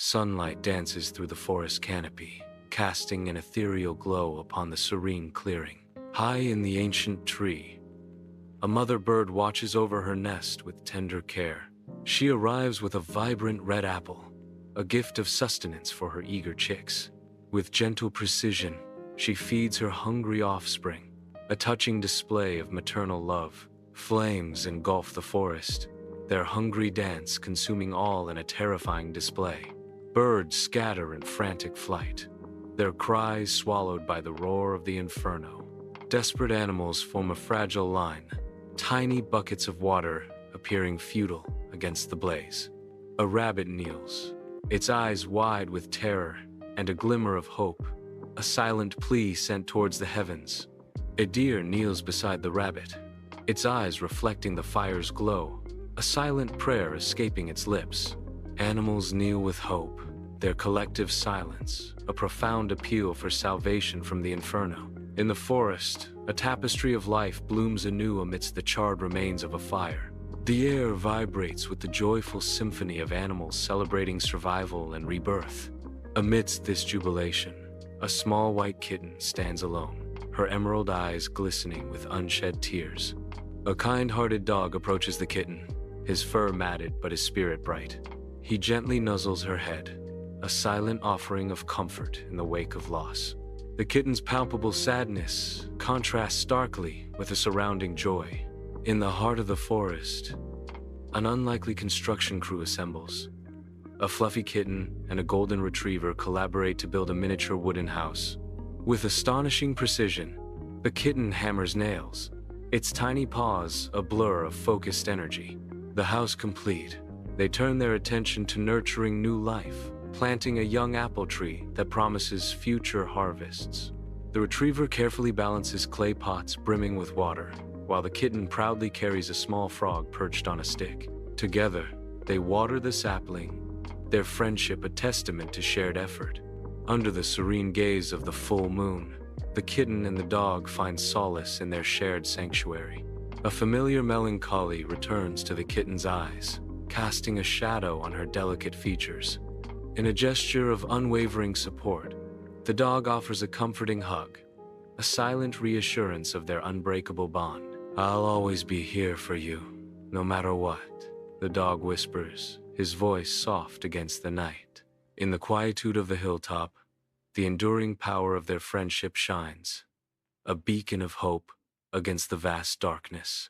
Sunlight dances through the forest canopy, casting an ethereal glow upon the serene clearing. High in the ancient tree, a mother bird watches over her nest with tender care. She arrives with a vibrant red apple, a gift of sustenance for her eager chicks. With gentle precision, she feeds her hungry offspring, a touching display of maternal love. Flames engulf the forest, their hungry dance consuming all in a terrifying display. Birds scatter in frantic flight, their cries swallowed by the roar of the inferno. Desperate animals form a fragile line, tiny buckets of water appearing futile against the blaze. A rabbit kneels, its eyes wide with terror and a glimmer of hope, a silent plea sent towards the heavens. A deer kneels beside the rabbit, its eyes reflecting the fire's glow, a silent prayer escaping its lips. Animals kneel with hope, their collective silence, a profound appeal for salvation from the inferno. In the forest, a tapestry of life blooms anew amidst the charred remains of a fire. The air vibrates with the joyful symphony of animals celebrating survival and rebirth. Amidst this jubilation, a small white kitten stands alone, her emerald eyes glistening with unshed tears. A kind-hearted dog approaches the kitten, his fur matted but his spirit bright. He gently nuzzles her head, a silent offering of comfort in the wake of loss. The kitten's palpable sadness contrasts starkly with the surrounding joy. In the heart of the forest, an unlikely construction crew assembles. A fluffy kitten and a golden retriever collaborate to build a miniature wooden house. With astonishing precision, the kitten hammers nails, its tiny paws a blur of focused energy. The house complete, they turn their attention to nurturing new life, planting a young apple tree that promises future harvests. The retriever carefully balances clay pots brimming with water, while the kitten proudly carries a small frog perched on a stick. Together, they water the sapling, their friendship a testament to shared effort. Under the serene gaze of the full moon, the kitten and the dog find solace in their shared sanctuary. A familiar melancholy returns to the kitten's eyes, casting a shadow on her delicate features. In a gesture of unwavering support, the dog offers a comforting hug, a silent reassurance of their unbreakable bond. "I'll always be here for you, no matter what," the dog whispers, his voice soft against the night. In the quietude of the hilltop, the enduring power of their friendship shines, a beacon of hope against the vast darkness.